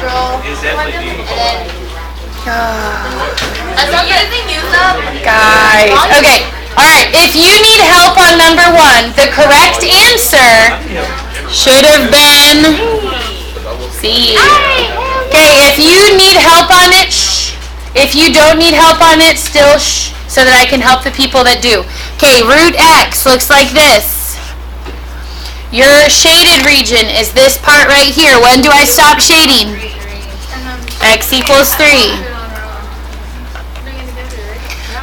integral. And then using USUB. Guys. Okay. Alright, if you need help on number 1, the correct answer should have been C. Okay, if you need help on it, shh. If you don't need help on it, still shh, so that I can help the people that do. Okay, root x looks like this. Your shaded region is this part right here. When do I stop shading? X equals 3.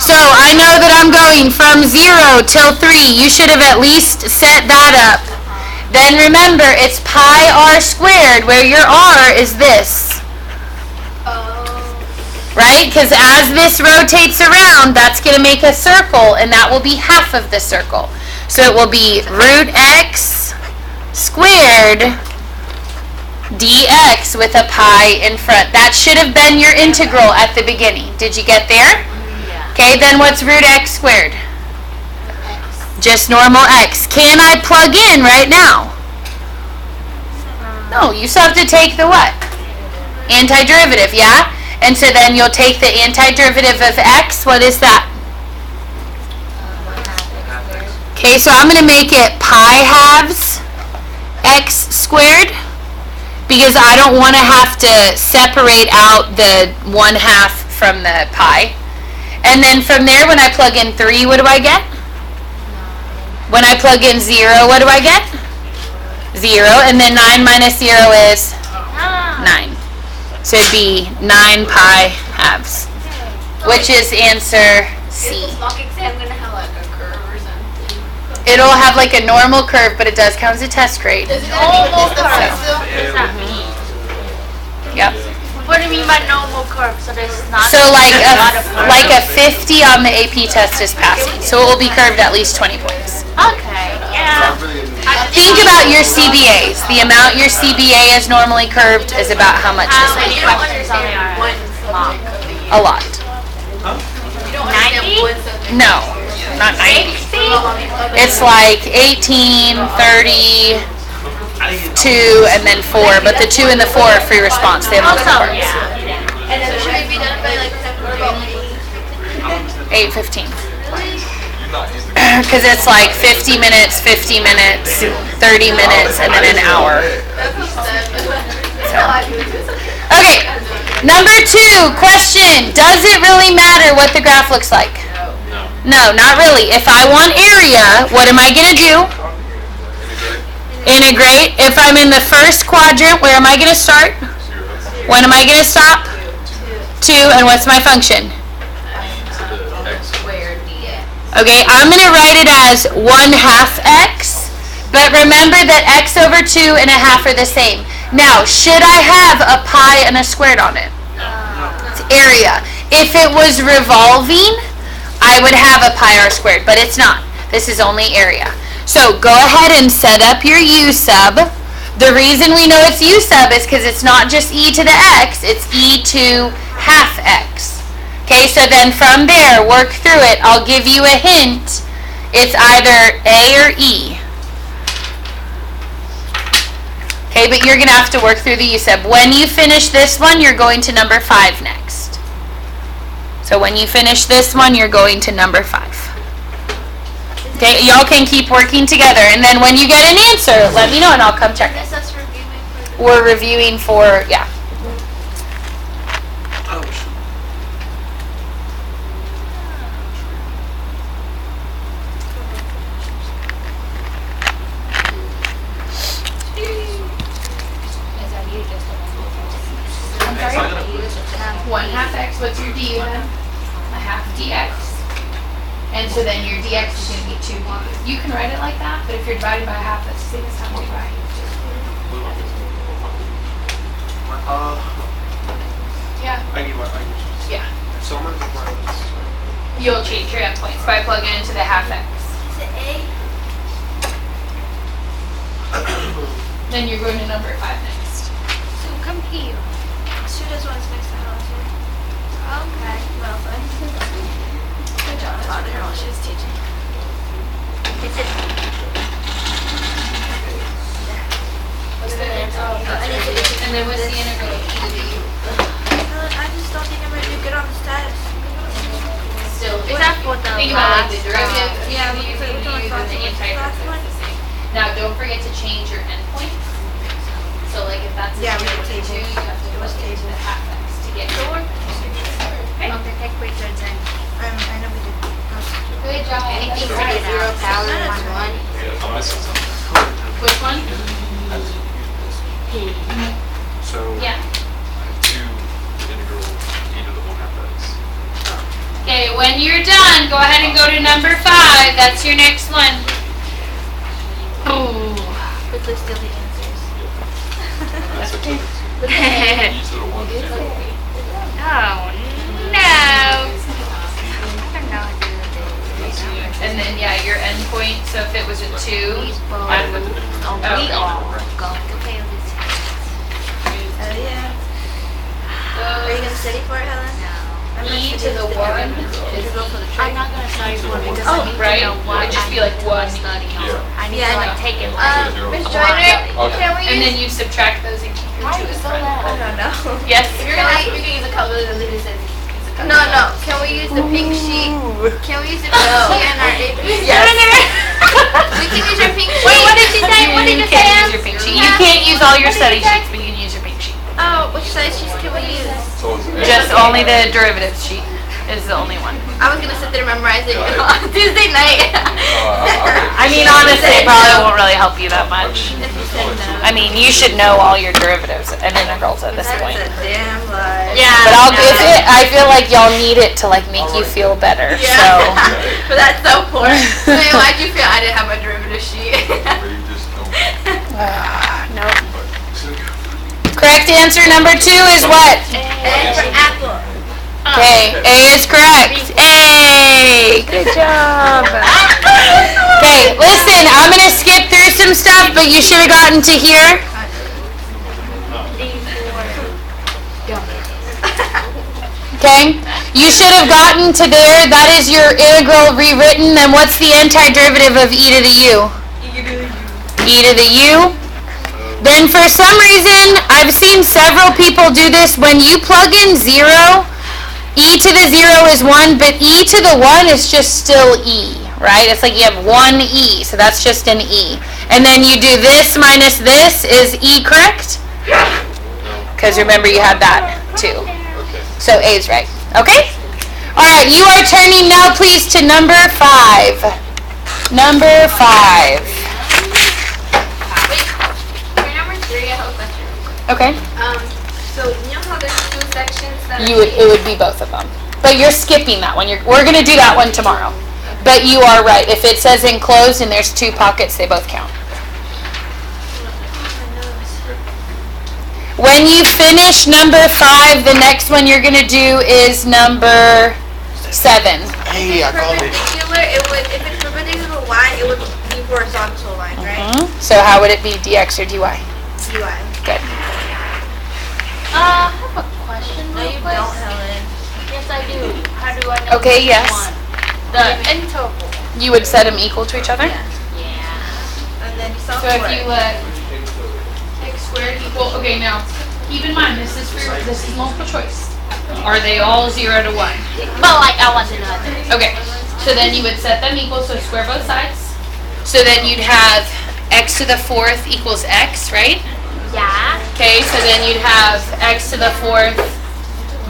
So I know that I'm going from 0 till 3. You should have at least set that up. Then remember, it's pi r squared, where your r is this. Right? Because as this rotates around, that's going to make a circle, and that will be half of the circle. So it will be root x squared dx with a pi in front. That should have been your integral at the beginning. Did you get there? Okay, then what's root x squared? Just normal x. Can I plug in right now? No, you still have to take the what? Antiderivative, yeah? And so then you'll take the antiderivative of x. What is that? Okay, so I'm going to make it pi halves x squared, because I don't want to have to separate out the 1/2 from the pi. And then from there, when I plug in 3, what do I get? When I plug in 0, what do I get? 0. And then 9 minus 0 is 9. So it'd be 9 pi halves, which is answer C. It'll have like a normal curve, but it does count as a test grade. Is it normal curve? What does that mean? Yep. What do you mean by normal curve? So there's not. So like a 50 on the AP test is passing. So it will be curved at least 20 points. Okay. Yeah. Think about your CBAs. The amount your CBA is normally curved is about how much is it? You don't understand what long. A lot. 90? No, not 90. It's like 18, 30, 2, and then 4. But the 2 and the 4 are free response. They have multiple parts. And then should it be done by like 8:15. Because it's like 50 minutes, 30 minutes, and then an hour. So. Okay, number 2, question. Does it really matter what the graph looks like? No, not really. If I want area, what am I going to do? Integrate. If I'm in the first quadrant, where am I going to start? When am I going to stop? 2, and what's my function? Okay, I'm going to write it as 1/2 x, but remember that x over 2 and a half are the same. Now, should I have a pi and a squared on it? It's area. If it was revolving, I would have a pi r squared, but it's not. This is only area. So go ahead and set up your u sub. The reason we know it's u sub is because it's not just e to the x, it's e to half x. Okay, so then from there, work through it. I'll give you a hint. It's either A or E. Okay, but you're going to have to work through the U sub. When you finish this one, you're going to number 5 next. So when you finish this one, you're going to number 5. Okay, y'all can keep working together. And then when you get an answer, let me know and I'll come check it. We're reviewing for, yeah. What's your du then? A half dx. And so then your dx is going to be 2 du. You can write it like that, but if you're dividing by a half, that's the same as times 2 by. Yeah. Yeah. So much. You'll change your endpoints by plugging into the half x. Is it A? Then you're going to number 5 next. So come here. Sue does one's next to Helen too. Okay, well then. Good job, I taught her while she was teaching. And then what's the integral? for the Think about like the last, derivative. Yeah, I'm you looking for can which one use was and the last one. antiderivative Last one? is the same. Now, don't forget to change your endpoints. So like if that's a Yeah, we 0 did to 2, tables. you have to It plug was into the tables. half x to get your okay? Okay, take quick turns then. I know we did. Good job. Anything for the 0 power 1. Yeah, I'm missing something. Which one? So Yeah. I have 2 integral e to the 1/2x. Okay, when you're done, go ahead and go to number 5. That's your next one. Oh. Quickly steal the answers. That's okay. Oh, E to the 1 is 2. no. I don't know how to do this. And then yeah, your endpoint. So if it was a 2, These both I would. are we Okay. all going to fail this Hell yeah. Are you gonna study for it, Helen? I'm gonna E to study the for 1 it. is Go for the I'm trick. not gonna study for it because Oh, I need right? to know It what would just I be need like to one. study on. Yeah. I need Yeah, to I like know. take it Miss like Joyner, Okay. can we And use? then you subtract those and keep your 2 as friend. I don't know. Yes? If you're gonna ask me to use a calculator, Lily says no, no. Can we use the pink sheet? Can we use the pink sheet in our AP? Yes. We can use your pink sheet. Wait, what did she say? What did You you can't say? use your pink sheet. You can't use all your study sheets, but you can use your pink sheet. Oh, which size sheets can we use? So it's Just only the derivative sheet is the only one. I was gonna sit there memorizing it on Tuesday night. I mean, honestly, it probably won't really help you that much. If you said no. I mean, you should know all your derivatives and integrals at this That's point. a damn lie. Yeah. But I feel like y'all need it to like make you feel better. So But that's so poor. Wait, why'd you feel I didn't have my derivative sheet? where you just don't. no. Correct answer number 2 is what? And for apple. Okay, A is correct. A. Good job. Okay, listen, I'm gonna skip through some stuff, but you should have gotten to here. Okay, you should have gotten to there. That is your integral rewritten. And what's the antiderivative of e to the u? E to the u. Then for some reason, I've seen several people do this. When you plug in 0, e to the 0 is 1, but e to the 1 is just still e, right? It's like you have 1 e, so that's just an e. And then you do this minus this is e, correct? Because remember you had that too. So A is right. Okay? Alright, you are turning now please to number 5. Number 5. Wait, for number 3, I have a question. Okay. So you know how there's 2 sections that It would be both of them. But you're skipping that one. We're going to do that one tomorrow. But you are right. If it says enclosed and there's 2 pockets, they both count. When you finish number 5, the next one you're going to do is number 7. Hey, I called it. perpendicular, it would, if it's perpendicular to y, it would be horizontal line, right? So how would it be, dx or dy? dy. Good. I have a question. No, you real quick. don't, Helen. Yes, I do. How do I know Okay, which yes. one? The interval. You would set them equal to each other? Yeah. And then you solve So for if it. you let x squared equal, okay, now keep in mind this is multiple choice. Are they all 0 to 1? But like I want to know this. Okay, so then you would set them equal, so square both sides. So then you'd have x to the 4th equals x, right? Yeah. Okay, so then you'd have x to the 4th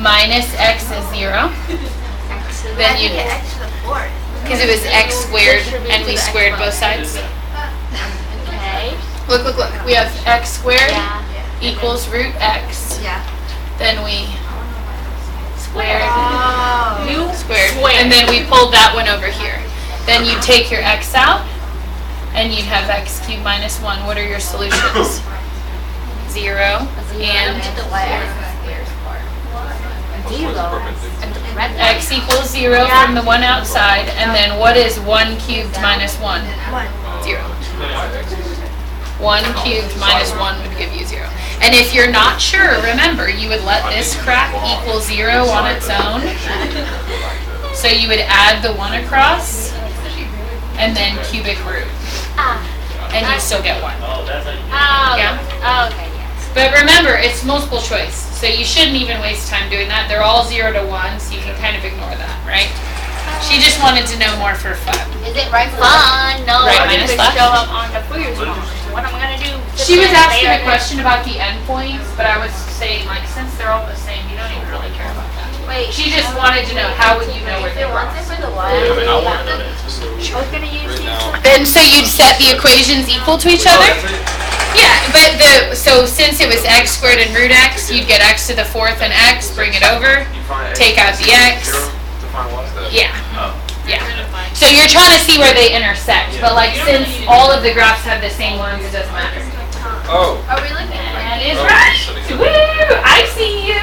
minus x is 0. Then you'd, get x to the 4th. because it was x squared and we squared both sides. Okay. Look, look, look. We have x squared Yeah. equals root x. Yeah. Then we squared. Oh. Squared. Squared. And then we pulled that one over here. Then you take your x out, and you'd have x cubed minus 1. What are your solutions? 0 and the x equals 0 from the one outside. And then what is 1 cubed minus 1? 0. 1 cubed minus 1 would give you 0. And if you're not sure, remember, you would let this crap equal 0 on its own. So you would add the 1 across, and then cubic root. And you still get 1. Yeah. Okay, yes. But remember, it's multiple choice. So you shouldn't even waste time doing that. They're all 0 to 1, so you can kind of ignore that, right? She just wanted to know more for fun. Is it right fun? No, Right I'm minus gonna left? show up on the food tomorrow. What am I gonna do? She was asking a question about the endpoints, but I was saying, like, since they're all the same, you don't even really care about that. Wait, She just wanted to know, how would you know where they there were? wasn't for the I what? mean, I want to know that. So, I was gonna use right now. Then, so you'd set the equations equal to each Oh, other? that's it? Yeah, but so since it was x squared and root x, you'd get x to the fourth and x, bring it over, You find X take out the x. Zero to find what? Yeah, Oh. yeah. So you're trying to see where they intersect, but like since all of the graphs have the same ones, it doesn't matter. Oh. Are we looking at That it? is Oh, right. setting it. Woo! I see you.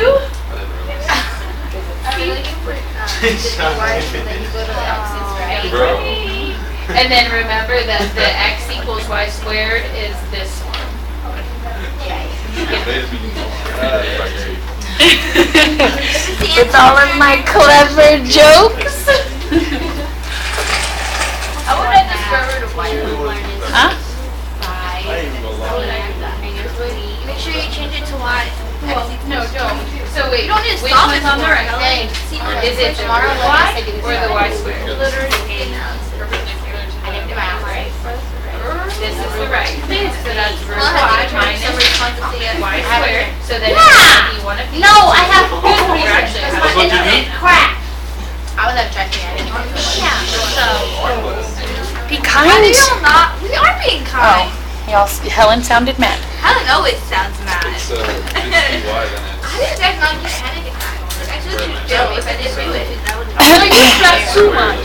I didn't realize. Are we looking for the y so that you go to the x's, right? Bro. And then remember that the x equals y squared is this one. It's all of my clever jokes. I would have the square root of y. Huh? Make sure you change it to y. No, don't. So wait, You don't need to which stop one's it on the tomorrow, right? Ellen. Is it the root y or the y squared? Literally. This is the right. So that's root Well, y have to take some minus responsibility at y y squared. So then Yeah. it's gonna be one of these. No, I have You actually have That's what you do? crap. I was at checking it. Yeah. So Be How kind. do you not? We are being kind. Y'all, Helen sounded mad. Helen always sounds mad. It's dy, then How do you guys not get panic attacks? Actually, you feel me if I didn't do it. That would That's too much.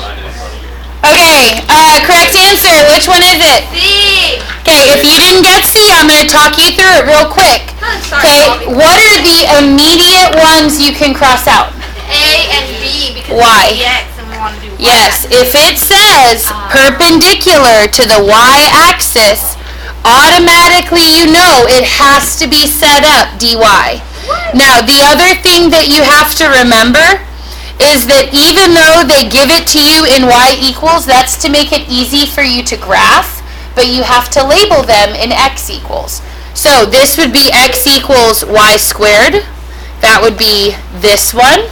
Okay, correct answer. Which one is it? C. Okay, if you didn't get C, I'm going to talk you through it real quick. Sorry, Okay, Bobby. what are the immediate ones you can cross out? A and B because Why? it's X and we want to do Y. Yes, if it says perpendicular to the y-axis, automatically you know it has to be set up dy. Now, the other thing that you have to remember is that even though they give it to you in y equals, that's to make it easy for you to graph, but you have to label them in x equals. So this would be x equals y squared. That would be this one.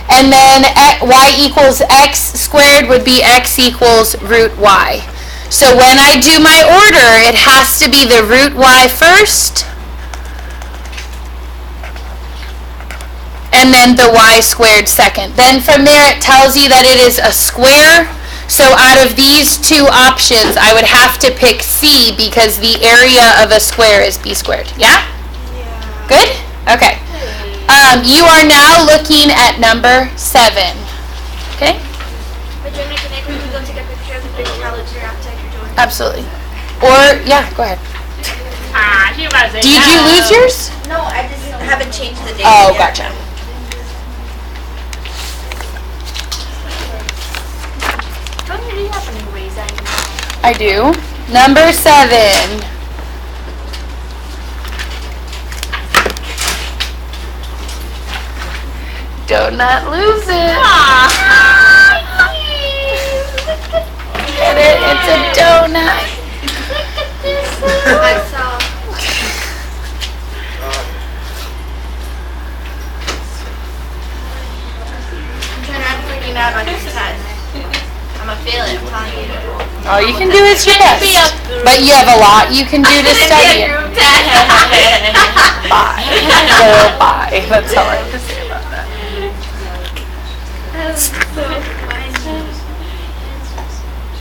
And then y equals x squared would be x equals root y. So when I do my order, it has to be the root y first, and then the y squared second. Then from there it tells you that it is a square. So out of these two options, I would have to pick C because the area of a square is b squared. Yeah? Good? Okay. You are now looking at number 7. Okay? But Jimmy, can I quickly go take a picture of the big calendar after you're doing it? Absolutely. Or, yeah, go ahead. she was about to say Did you lose yours? No, I just haven't changed the date Oh, yet. gotcha. Don't you really have an eraser anymore? I do. Number 7. Do not lose it. Get it? It's a donut. I saw. I'm trying not to freaking out on this test. I'm gonna fail it, I'm telling you. All you can do is your best. But you have a lot you can do to study it. Bye. Girl, bye. That's all I have to say about that.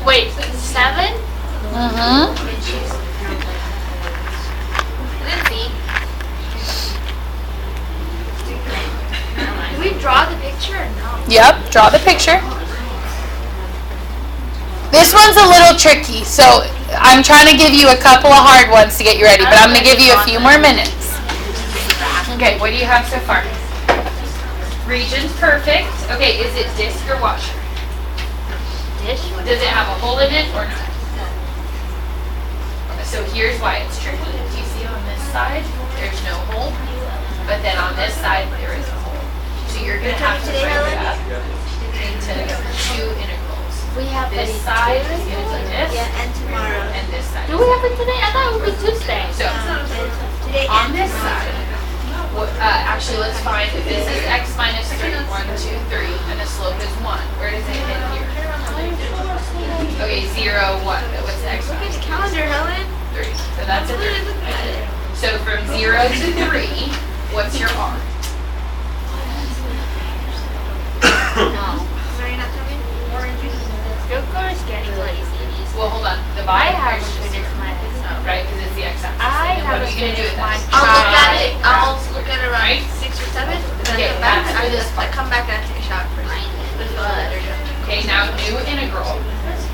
Wait, 7? Mm-hmm. Lindsay. Do we draw the picture or no? Yep, draw the picture. This one's a little tricky, so I'm trying to give you a couple of hard ones to get you ready, but I'm going to give you a few more minutes. Okay, what do you have so far? Region's perfect. Okay, is it disc or washer? Dish? Does it have a hole in it or not? So here's why it's tricky. Do you see on this side, there's no hole, but then on this side, there is a hole. So you're going to have to break it up into 2 integrals. We have This it side is going to be this, Yeah, and tomorrow. and this side. Do we have it today? I thought it would be Tuesday. So Today on and this tomorrow. side, actually, let's find, if this is x minus 3, 1, 2, 3, and the slope is 1, where does it hit here? Okay, 0, 1. What's the x minus Calendar, Helen. 3? So that's a 3. So from 0 to 3, what's your r? No. Are you not telling me? Your girl is getting lazy. Well, hold on. The I bottom have a part's just finish mine. right, because it's the x-axis. I And then have what are a you going to do with finish that? mine. I'll look at it. I'll look at it around Right? 6 or 7. And then Okay, come back. that's I for just this part. come back and take a shot first. Okay, now new integral.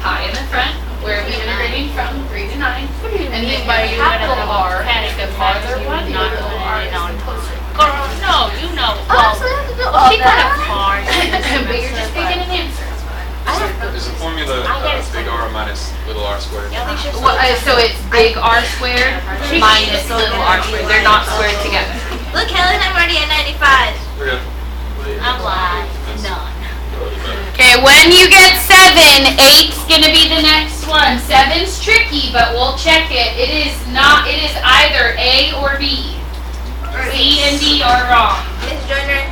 Pi in the front. Where are we integrating from? 3 to 9. And then But you're gonna capital have R, a panic the attack farther if one, you're the not little doing r it is on closer. Girl, no, you know. Oh, Well, so I have to do she all kind that? of hard. But you're just picking an answer. Is the formula big R minus little r squared? Well, so it's big R squared minus little r squared. They're not squared together. Look, Helen, I'm already at 95. We're good. I'm like, none. Okay, when you get 7, 8's gonna be the next one. 7's tricky, but we'll check it. It is either A or B. C and D are wrong. Miss Joyner,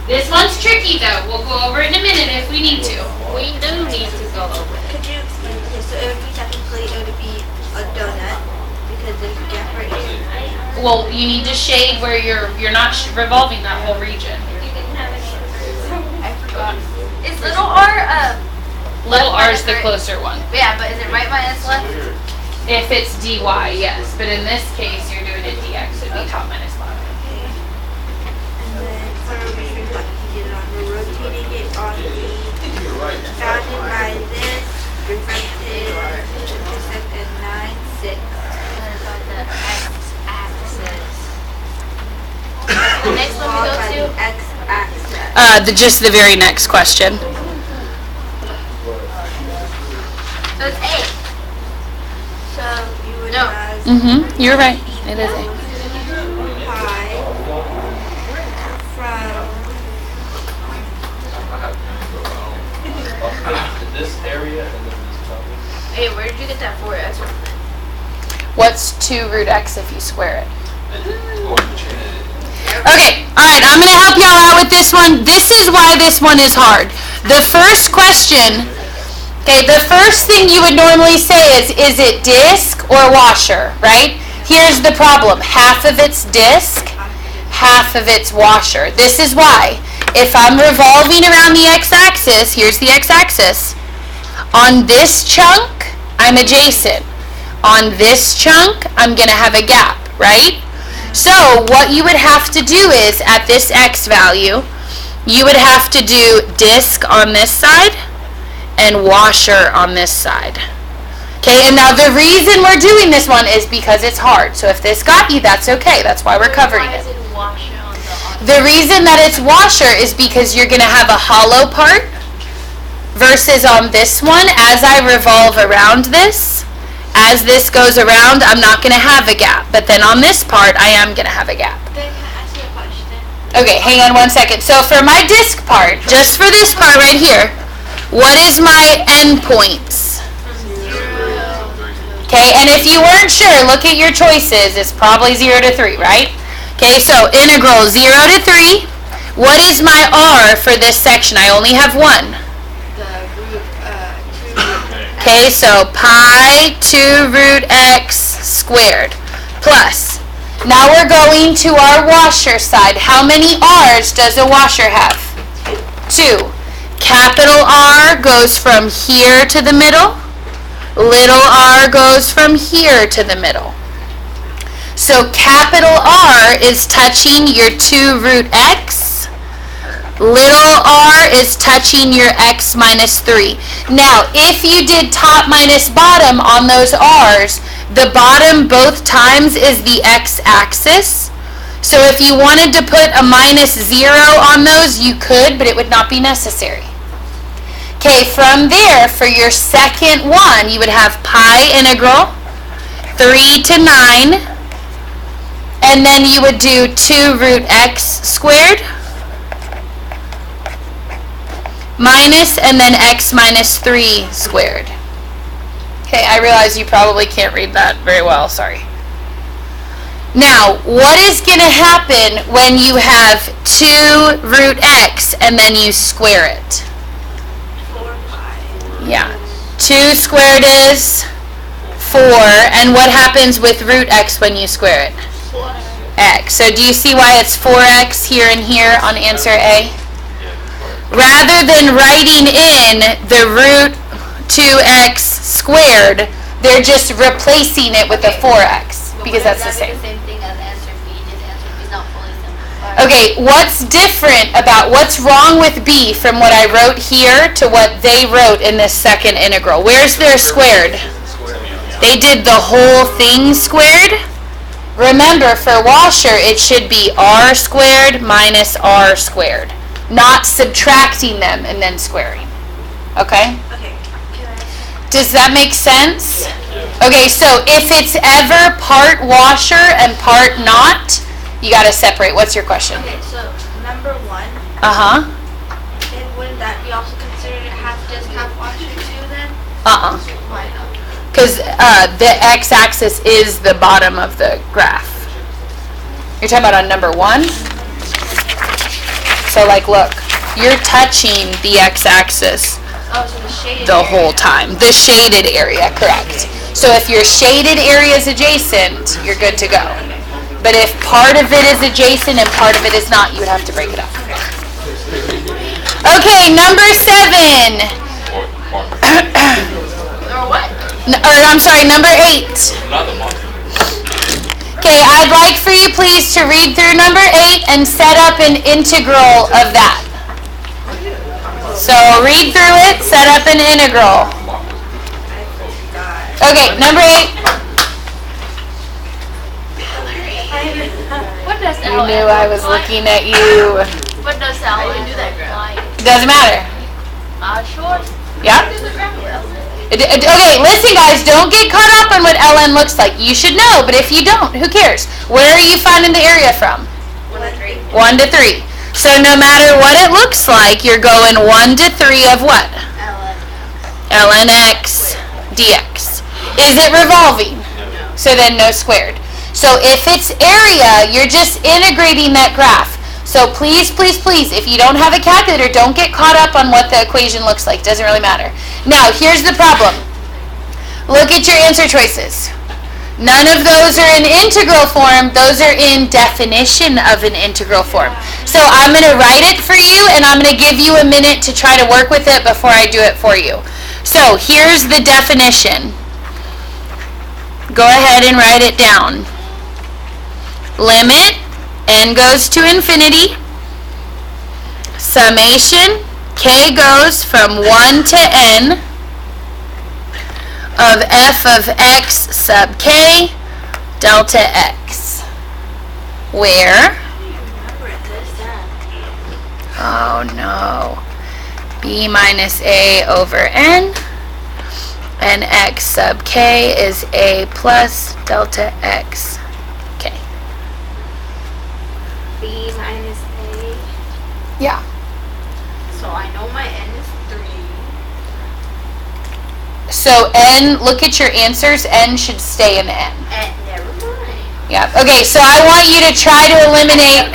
This one's tricky though. We'll go over it in a minute if we need to. We do need to go over it. could you explain this? So it would be technically, it would be a donut because there's a gap right here. Well, you need to shade where you're not revolving that whole region. I forgot. Is little r Little R is the right? closer one. Yeah, but is it right minus left? If it's dy, yes. But in this case, you're doing it dx. It'd be top minus bottom. Okay. And then for a reason what he did it on, we're rotating it on the bounded by this, intersect at 9, 6. What about the x-axis? The next one we go to? X-axis. Just the very next question. So it's 8. So you would No. have Mm-hmm. You're right. It is A. pi from This area and then this top. Hey, where did you get that 4x from? What's 2 root x if you square it? Okay. Okay, alright, I'm going to help y'all out with this one. This is why this one is hard. The first question, okay, the first thing you would normally say is it disc or washer, right? Here's the problem. Half of it's disc, half of it's washer. This is why. If I'm revolving around the x-axis, here's the x-axis. On this chunk, I'm adjacent. On this chunk, I'm going to have a gap, right? So what you would have to do is, at this x value, you would have to do disc on this side and washer on this side. Okay, and now the reason we're doing this one is because it's hard. So if this got you, that's okay. That's why we're covering Why it. is it washer on the The reason that it's washer is because you're going to have a hollow part versus on this one, as I revolve around this, as this goes around, I'm not going to have a gap. But then on this part, I am going to have a gap. Then can I ask you a question? Okay, hang on one second. So for my disc part, just for this part right here, what is my endpoints? Okay, and if you weren't sure, look at your choices. It's probably 0 to 3, right? Okay, so integral 0 to 3. What is my r for this section? I only have one. The root, 2 Okay, so pi 2 root x squared plus. Now we're going to our washer side. How many r's does a washer have? 2. Capital R goes from here to the middle. Little r goes from here to the middle. So capital R is touching your 2 root x. Little r is touching your x minus 3. Now, if you did top minus bottom on those r's, the bottom both times is the x-axis. So if you wanted to put a minus 0 on those, you could, but it would not be necessary. Okay, from there, for your second one, you would have pi integral 3 to 9, and then you would do 2 root x squared minus, and then x minus 3 squared. Okay, I realize you probably can't read that very well, sorry. Now, what is going to happen when you have 2 root x and then you square it? 4 pi. Yeah. 2 squared is 4. And what happens with root x when you square it? 4. X. So do you see why it's 4x here and here on answer A? Rather than writing in the root 2x squared, they're just replacing it with a 4x because that's the same. The same thing as answer B. Just answer B is not fully simplified. Okay, what's different about what's wrong with B from what I wrote here to what they wrote in this second integral? Where's their squared? They did the whole thing squared. Remember, for washer, it should be r squared minus r squared, not subtracting them and then squaring. Okay? Okay. Can I? Does that make sense? Okay, so if it's ever part washer and part not, you gotta separate. What's your question? Okay, so number 1, Uh-huh. then wouldn't that be also considered just half washer too then? Uh-uh. Why not? Because the x-axis is the bottom of the graph. You're talking about on number 1? So, like, look. You're touching the x-axis Oh, so the shaded the area. whole time. The shaded area, correct. So if your shaded area is adjacent, you're good to go. But if part of it is adjacent and part of it is not, you would have to break it up. Okay, number 7. Or what? I'm sorry, number 8. Not the month. Okay, I'd like for you please to read through number 8 and set up an integral of that. So read through it, set up an integral. Okay, number 8. What does You knew I was looking at you. What does ln do that graph? Doesn't matter. Sure. Yeah? Do the graph. Okay, listen guys, don't get caught up on what ln looks like. You should know, but if you don't, who cares? Where are you finding the area from? 1 to 3. So no matter what it looks like, you're going 1 to 3 of what? ln x dx. Is it revolving? So then no squared. So if it's area, you're just integrating that graph. So please, please, please, if you don't have a calculator, don't get caught up on what the equation looks like. Doesn't really matter. Now, here's the problem. Look at your answer choices. None of those are in integral form. Those are in definition of an integral form. So I'm going to write it for you, and I'm going to give you a minute to try to work with it before I do it for you. So here's the definition. Go ahead and write it down. Limit n goes to infinity. Summation k goes from 1 to n of f of x sub k delta x, where, oh no, b minus a over n, and x sub k is a plus delta x k. B minus A. Yeah. So I know my n is 3. So n, look at your answers, n should stay in n. Never mind. Yeah. Okay, so I want you to try to eliminate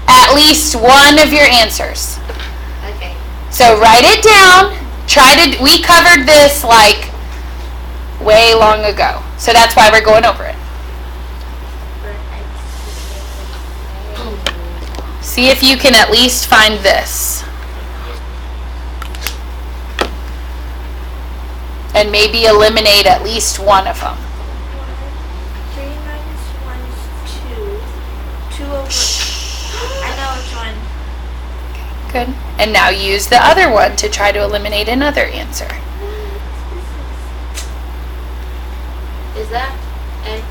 at least one of your answers. Okay. So write it down. We covered this like way long ago. So that's why we're going over it. See if you can at least find this. And maybe eliminate at least one of them. 3 minus 1 is 2. 2 over. I know which one. Good. And now use the other one to try to eliminate another answer. Is that n?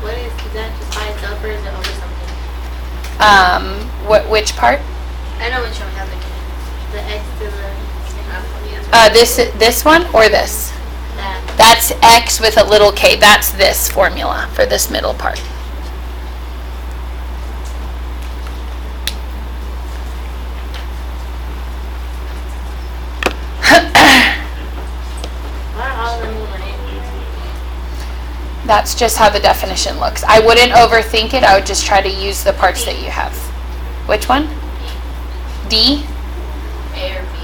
What is that just by itself or is it over something? Which part? I know which one has the x to the This one or this? that. That's x with a little k. That's this formula for this middle part. Why are all of them over 8? That's just how the definition looks. I wouldn't overthink it. I would just try to use the parts that you have. Which one? D? A or B.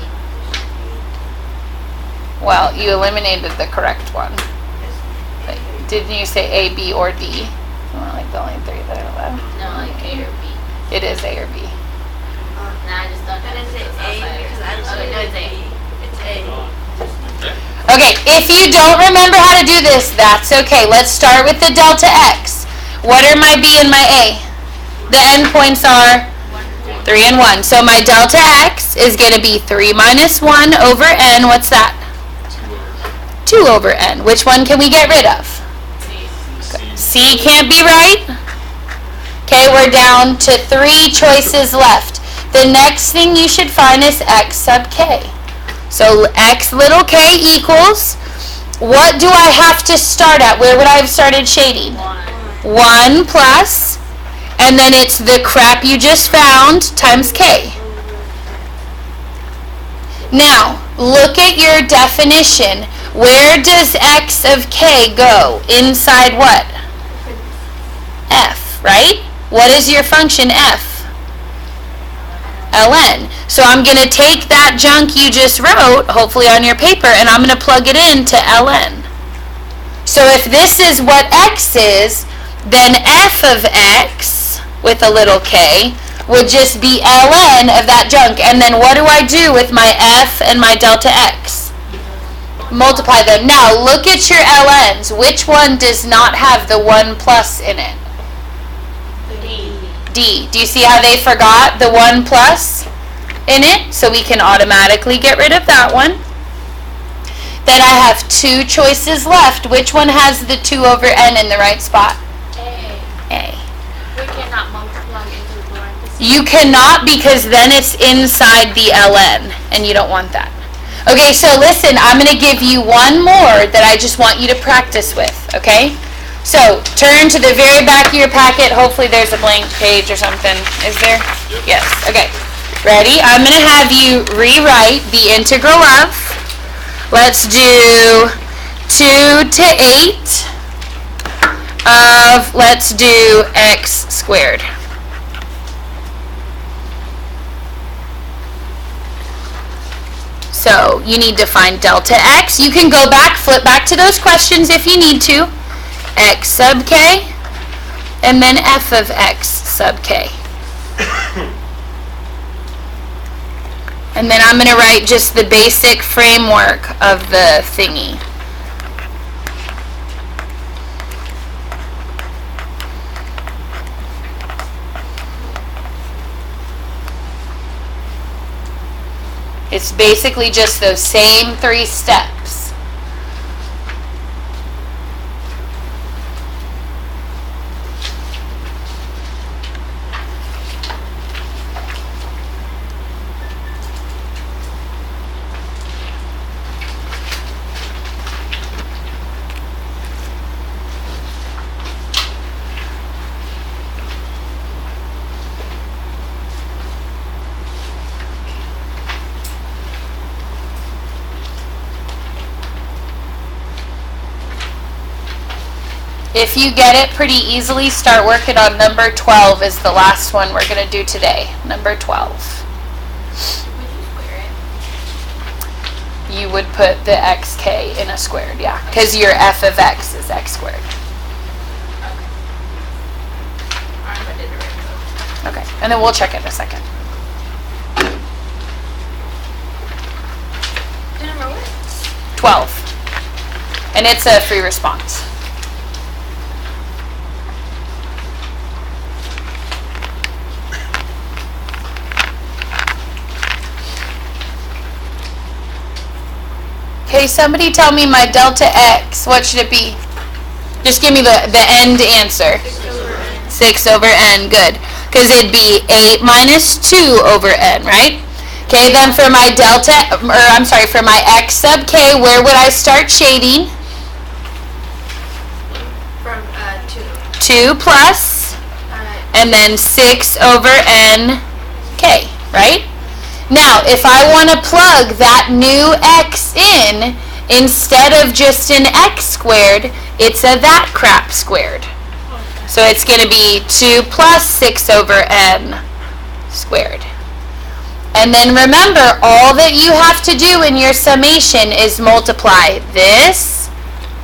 Well, you eliminated the correct one. But didn't you say A, B, or D? Well, like the only three that I know. No, like A or B. It is A or B. Nah, I just don't know. That is it A because I was Okay, no, it's A. It's A. Okay, if you don't remember how to do this, that's okay. Let's start with the delta x. What are my B and my A? The endpoints are 3 and 1. So my delta x is going to be 3 minus 1 over n. What's that? 2 over n. Which one can we get rid of? C can't be right. Okay, we're down to 3 choices left. The next thing you should find is x sub k. So x little k equals, what do I have to start at? Where would I have started shading? 1 plus, and then it's the crap you just found times k. Now, look at your definition. Where does x of k go? Inside what? F, right? What is your function f? ln. So I'm going to take that junk you just wrote, hopefully on your paper, and I'm going to plug it into ln. So if this is what x is, then f of x, with a little k, would just be ln of that junk. And then what do I do with my f and my delta x? Multiply them. Now look at your ln's. Which one does not have the 1 plus in it? D. Do you see how they forgot the 1 plus in it? So we can automatically get rid of that one. Then I have 2 choices left. Which one has the 2 over n in the right spot? A. We cannot multiply into the parentheses. You cannot, because then it's inside the ln, and you don't want that. Okay, so listen, I'm going to give you one more that I just want you to practice with, okay? So, turn to the very back of your packet. Hopefully there's a blank page or something. Is there? Yes. Okay. Ready? I'm going to have you rewrite the integral of, let's do 2 to 8 of, let's do x squared. So, you need to find delta x. You can go back, flip back to those questions if you need to. X sub k, and then f of x sub k. And then I'm going to write just the basic framework of the thingy. It's basically just those same 3 steps. If you get it pretty easily, start working on number 12 is the last one we're going to do today. Number 12. Would you square it? You would put the xk in a squared, yeah. Because your f of x is x squared. Alright, I did it right. Okay, and then we'll check it in a second. Do number what? 12. And it's a free response. Okay, somebody tell me my delta x. What should it be? Just give me the end answer. 6 over n, good. Because it'd be 8 minus 2 over n, right? Okay, then for my delta, or I'm sorry, for my x sub k, where would I start shading? From 2 2. plus, and then 6 over n k, right? Now, if I want to plug that new x in, instead of just an x squared, it's a that crap squared. So it's going to be 2 plus 6 over n squared. And then remember, all that you have to do in your summation is multiply this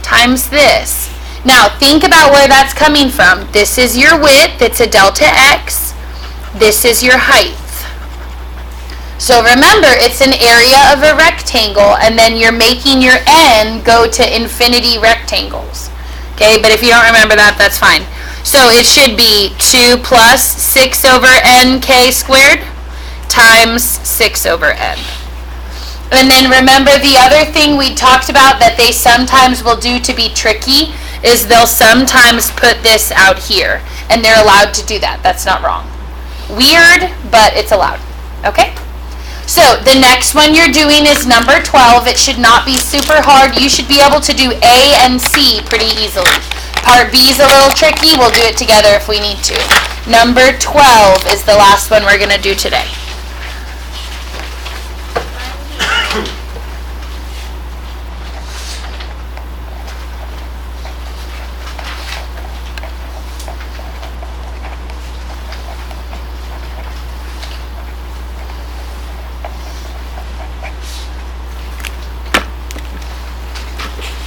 times this. Now, think about where that's coming from. This is your width, it's a delta x. This is your height. So remember, it's an area of a rectangle, and then you're making your n go to infinity rectangles. Okay, but if you don't remember that, that's fine. So it should be 2 plus 6 over nk squared times 6 over n. And then remember, the other thing we talked about that they sometimes will do to be tricky is they'll sometimes put this out here, and they're allowed to do that. That's not wrong. Weird, but it's allowed. Okay? So the next one you're doing is number 12. It should not be super hard. You should be able to do A and C pretty easily. Part B is a little tricky. We'll do it together if we need to. Number 12 is the last one we're going to do today.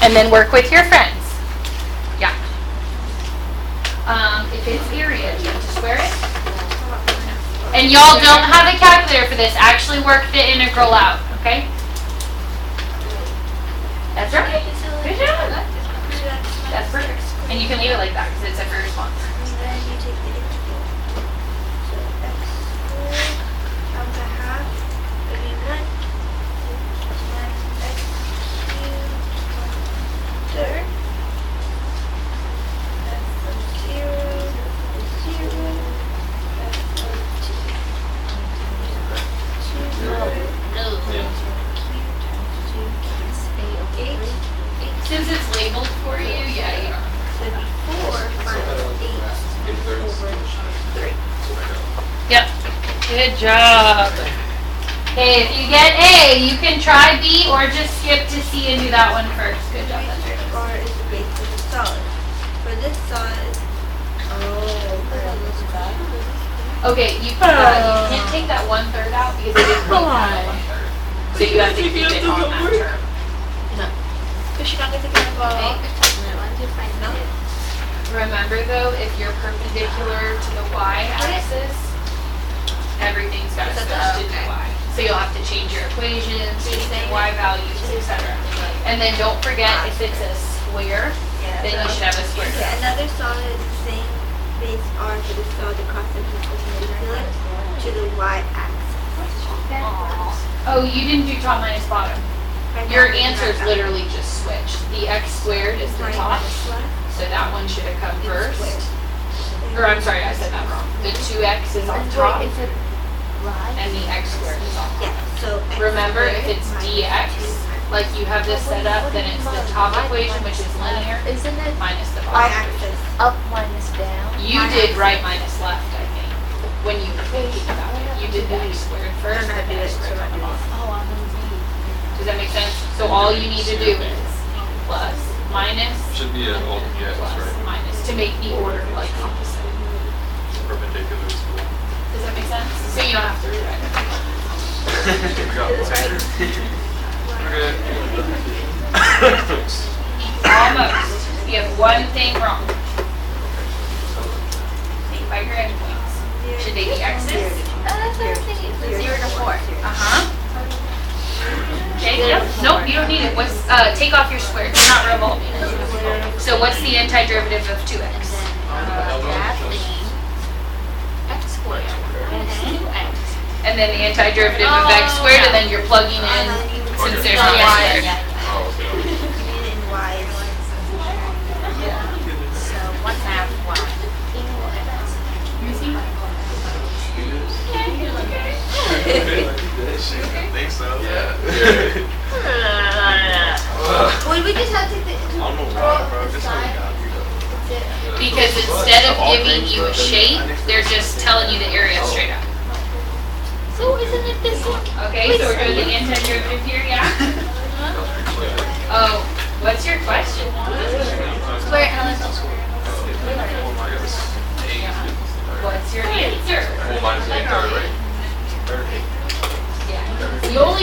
And then work with your friends. Yeah. If it's area, you have to square it. And y'all don't have a calculator for this. Actually work the integral out, okay? That's right. Good job. That's perfect. And you can leave it like that because it's a free response. And then you take the integral. So x squared times a half would be 1 times x cubed third. That's from 0 to 0. That's from 2. 2 squared cubed times 2 is 8. Since it's labeled for you, yeah, you are. So it'd be 4 minus 8 over 3. Yep. Good job. Okay, if you get A, you can try B or just skip to C and do that one first. Good job. That's right. R is the base of the solid. For this solid, Okay, you can't take that 1/3 out because it didn't break down to 1/3. So you have to keep it on that term. because you're not going to think about Remember though, if you're perpendicular to the y-axis, everything's got to switch to the y. So you'll have to change your equations, change the y values, etc. And then don't forget, if it's a square, then you should have a square. Okay, another solid is the same base R for the solid across the perpendicular to the y-axis. Oh, you didn't do top minus bottom. Your answers literally just switched. The x squared is the top, so that one should have come first. Or I'm sorry, I said that wrong. The 2x is on top, and the x squared is on top. Yeah, so x Remember, if squared it's minus dx, like you have this set up, then it's the top equation, which is linear, Isn't it minus the bottom. y-axis. up minus down? You did right minus left, I think, when you were thinking about it. You did the x squared first, and the x squared on the bottom. Oh, I'm gonna Does that make sense? So all you need to do is plus, minus, Should be an alt yes, plus, right? minus, to make the order like opposite. Perpendicular is cool. Does that make sense? So you don't have to rewrite it. We got one. We're good. Almost. You have one thing wrong. Think by your endpoints. Should they be x's? that's what I'm thinking. From 0 to 4. Uh-huh. Okay, yep. Nope, you don't need it. What's, take off your squares. You're not revolving. So what's the antiderivative of 2x? That is x squared. And it's 2x. And then the antiderivative of x squared, and then you're plugging in since there's no y there. Oh, okay. Unit in y is So 1/2 y. I think so. Yeah. Well, we just have to take the I don't know integral why, bro. of the Just like side. God, you know. Because instead of giving you a shape, they're just telling you the area straight up. So isn't it this one? Okay, so we're doing the antiderivative here, yeah? Oh, what's your question?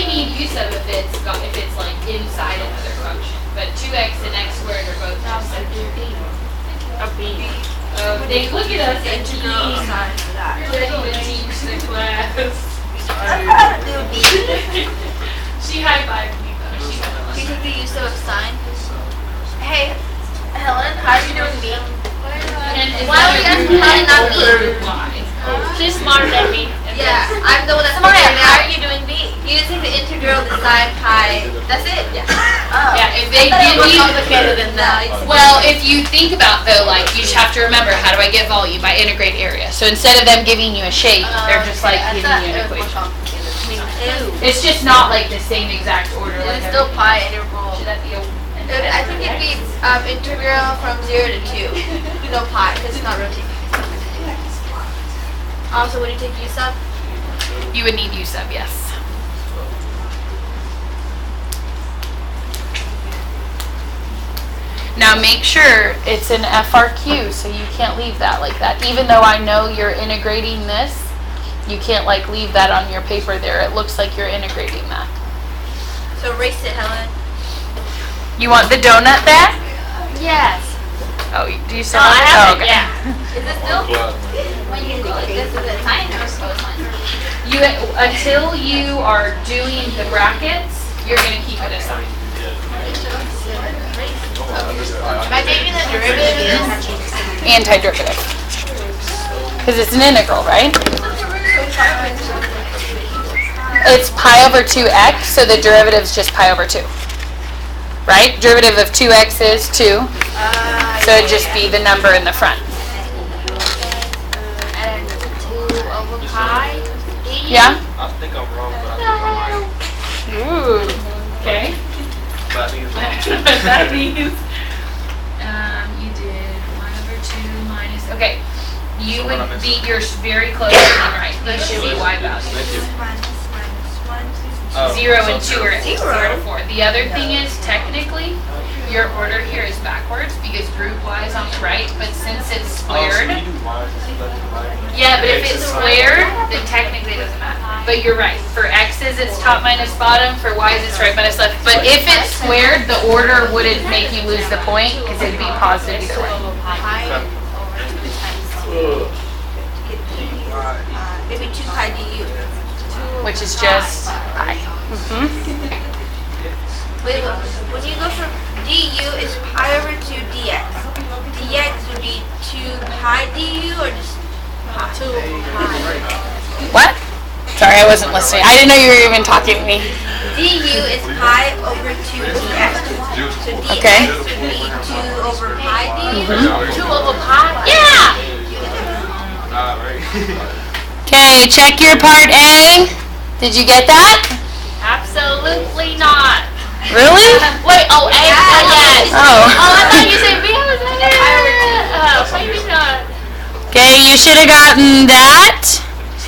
need use of if it's like inside another function. But 2x and x squared are both just A B. they look at us and Integral sine for that. little bit teach the class. I'm gonna do B. She high-fived me though. She Do went, you take the use of sine? Hey, Helen, how are you doing B? and is Why that were you a asking how to not be? root y? She's smarter than me. Yeah, I'm the one that's Samaya, figuring how out. are you doing B? You take the integral of the sine pi. That's it? Yeah. Oh. Yeah, if they I thought it give was you, complicated than that. well, if you think about though, like you just have to remember, how do I get volume? I integrate area. So instead of them giving you a shape, they're just like I giving thought you an it was more equation. complicated. Me too. It's just not like the same exact order. Like It's still pi integral. should that be a? I think it'd be integral from 0 to 2. No pi, because it's not rotating. Also, when you take use of, You would need use of, yes. Now make sure it's an FRQ, so you can't leave that like that. Even though I know you're integrating this, you can't like leave that on your paper there. It looks like you're integrating that. so erase it, Helen. You want the donut back? Yes. Oh, do you still I have have it, okay. Is it still? When you go like this, is it tiny or cosine? You until you are doing the brackets, you're gonna keep it assigned. Am I taking the derivative of this? Antiderivative. Because it's an integral, right? It's pi over 2x, so the derivative is just pi over 2. Right? Derivative of 2x is 2. So it'd just be the number in the front. And 2 over pi. D. Yeah? I think I'm wrong, but I think I'm right. Ooh. Okay. But I think it's wrong. What that means. You did 1 over 2 minus. Okay. You So what would am I be, you're very close to being right. These should be y values. Thank you. Minus 1. Oh, 0 so and 2 are 0 Zero. to 4. The other thing is, technically, your order here is backwards because root y is on the right, but since it's Oh, so squared, you do y, just left and right. yeah, but if it's squared, then technically it doesn't matter. But you're right. For x's, it's top minus bottom. For y's, it's right minus left. But if it's squared, the order wouldn't make you lose the point because it'd be positive either way. Pi over 2 times 2. Maybe 2 pi du. Which is just I. Wait, when you go from du is pi over 2 dx. Dx would be 2 pi du or just 2 pi? What? Sorry, I wasn't listening. I didn't know you were even talking to me. Du is pi over 2 dx. So dx Okay. would be 2 over pi du. 2 over pi? Yeah! Right. Okay, check your part A. Did you get that? Absolutely not. Really? Wait, oh, A, yes. Oh. I thought you said B was in it. Maybe not. Okay, you should have gotten that.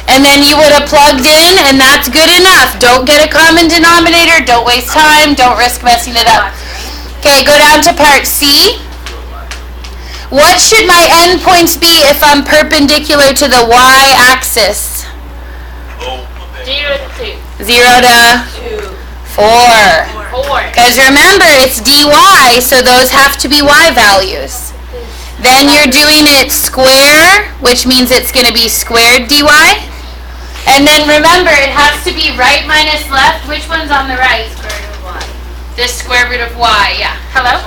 And then you would have plugged in, and that's good enough. Don't get a common denominator. Don't waste time. Don't risk messing it up. Okay, go down to part C. What should my endpoints be if I'm perpendicular to the y-axis? 0 to 2. 0 to 4. 4. Because remember, it's dy, so those have to be y values. Then you're doing it square, which means it's going to be squared dy. And then remember, it has to be right minus left. Which one's on the right? The square root of y, yeah. Hello?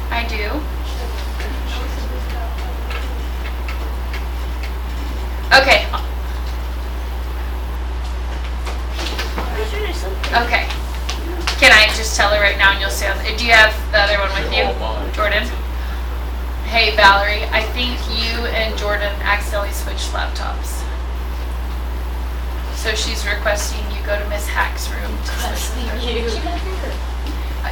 I do. Okay. Okay. Can I just tell her right now and you'll stay on? Do you have the other one with you, Jordan? Hey, Valerie, I think you and Jordan accidentally switched laptops. So she's requesting you go to Miss Hack's room to listen to her.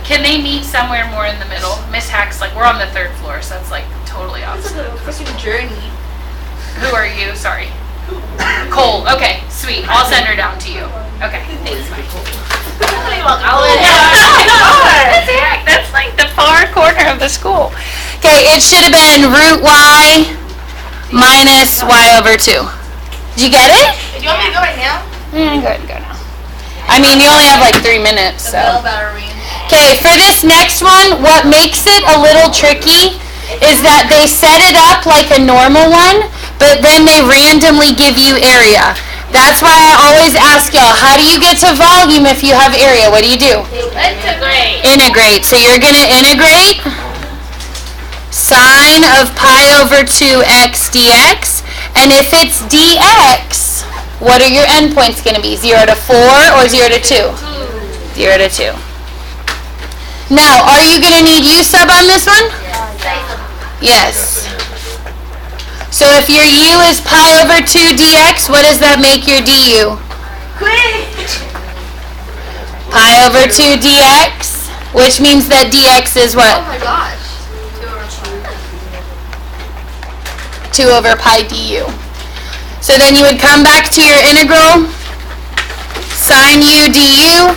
Can they meet somewhere more in the middle? Miss Hack's like, we're on the 3rd floor, so it's like totally opposite. Freaking journey. Who are you? Sorry. Cole. Okay, sweet. I'll send her down to you. Okay, thanks. Bye. That's heck. That's like the far corner of the school. Okay, it should have been root y minus y over 2. Did you get it? Do you want me to go right now? Go ahead and go now. I mean, you only have like 3 minutes, so. Okay, for this next one, what makes it a little tricky is that they set it up like a normal one, but then they randomly give you area. That's why I always ask y'all, how do you get to volume if you have area? What do you do? Integrate. Integrate. So you're going to integrate sine of pi over 2x dx. And if it's dx, what are your endpoints going to be? 0 to 4 or 0 to 2? 0 to 2. Now, are you going to need u sub on this one? Yes. So if your u is pi over 2 dx, what does that make your du? Pi over 2 dx, which means that dx is what? Oh my gosh. 2 over pi du. So then you would come back to your integral, sine u du,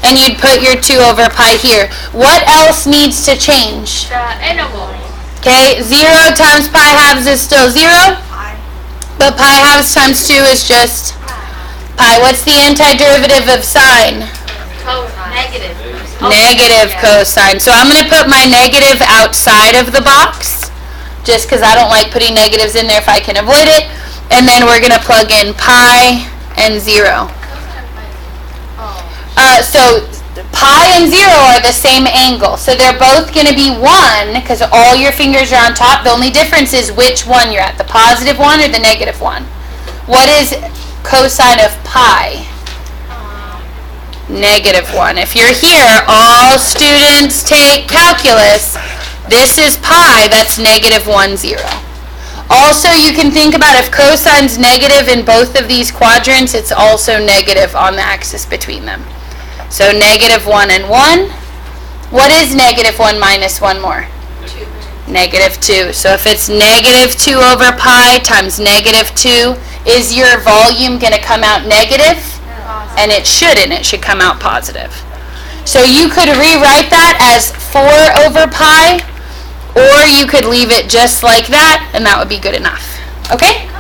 and you'd put your 2 over pi here. What else needs to change? The interval. Okay, 0 times pi halves is still 0, but pi halves times 2 is just pi. What's the antiderivative of sine? Negative. Negative cosine. So I'm going to put my negative outside of the box, just because I don't like putting negatives in there if I can avoid it. And then we're going to plug in pi and 0. So pi and 0 are the same angle. So they're both going to be 1 because all your fingers are on top. The only difference is which one you're at, the positive one or the negative one. What is cosine of pi? Negative 1. If you're here, all students take calculus. This is pi, that's negative 1, 0. Also, you can think about if cosine's negative in both of these quadrants, it's also negative on the axis between them. So negative 1 and 1. What is negative 1 minus 1 more? 2. Negative 2. So if it's negative 2 over pi times negative 2, is your volume going to come out negative? And it shouldn't. It should come out positive. So you could rewrite that as 4 over pi, or you could leave it just like that, and that would be good enough. Okay?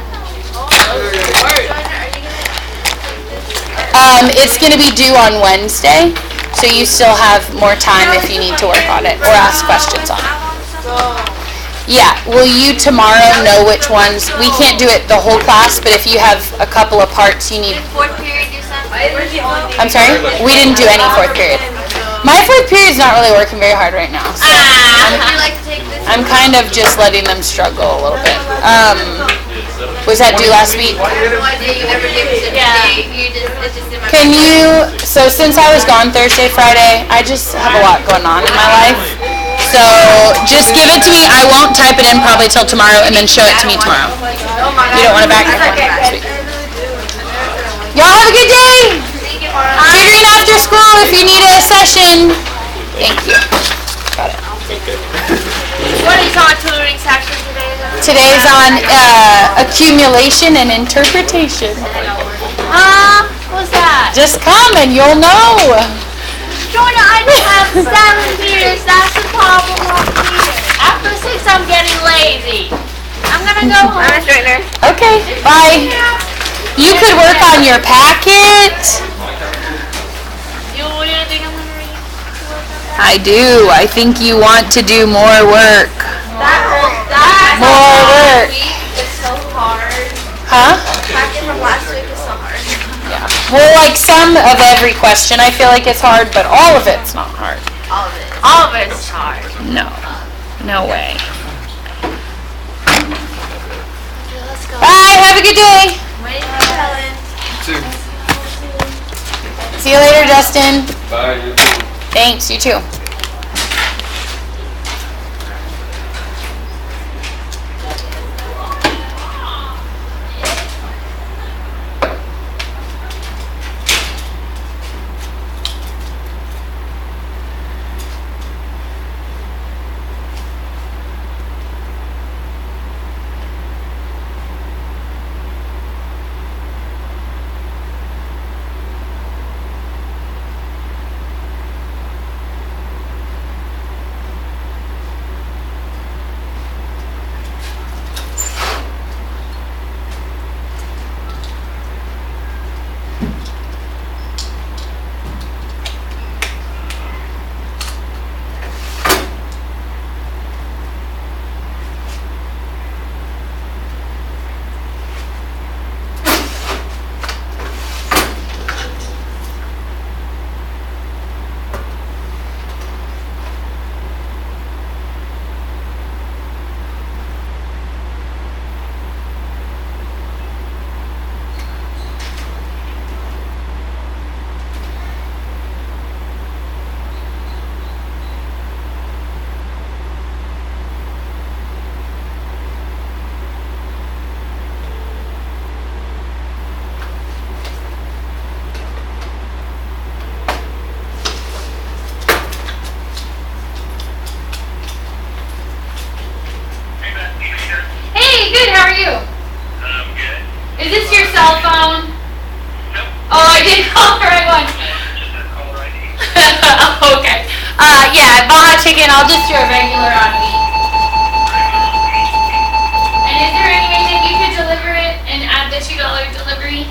It's going to be due on Wednesday, so you still have more time if you need to work on it or ask questions on it. Yeah, will you tomorrow know which ones? We can't do it the whole class, but if you have a couple of parts you need. Fourth period, you said? I'm sorry? We didn't do any fourth period. My fourth period's not really working very hard right now, so Would you like to take this? I'm kind of just letting them struggle a little bit. Was that due last week? No idea you never gave us a date. It's just in my Can you, so since I was gone Thursday, Friday, I just have a lot going on in my life. So just give it to me. I won't type it in probably till tomorrow and then show it to me tomorrow. You don't want to back it up next week. Y'all have a good day. Figuring after school if you need a session. Thank you. Got it. What is our tutoring section today? Today's on accumulation and interpretation. What's that? Just come and you'll know. Jonah, I have 7 periods. That's the problem over here. After 6, I'm getting lazy. I'm gonna go home. I'm a straightener. Okay, bye. You could work on your packet. You really think I'm gonna read? I do. I think you want to do more work. That More work. week is so hard. Huh? Packet from last week is so hard. Yeah. Well, like some of every question I feel like it's hard, but all of it's not hard. All of it. All of it's hard. No. No way. Let's go. Bye. Have a good day. Waiting for Helen. See you later, Justin. Bye. Thanks. You too. I did call the right one. Okay. Yeah, Baja chicken, I'll just do a regular on meat. And is there any way that you could deliver it and add the $2 delivery?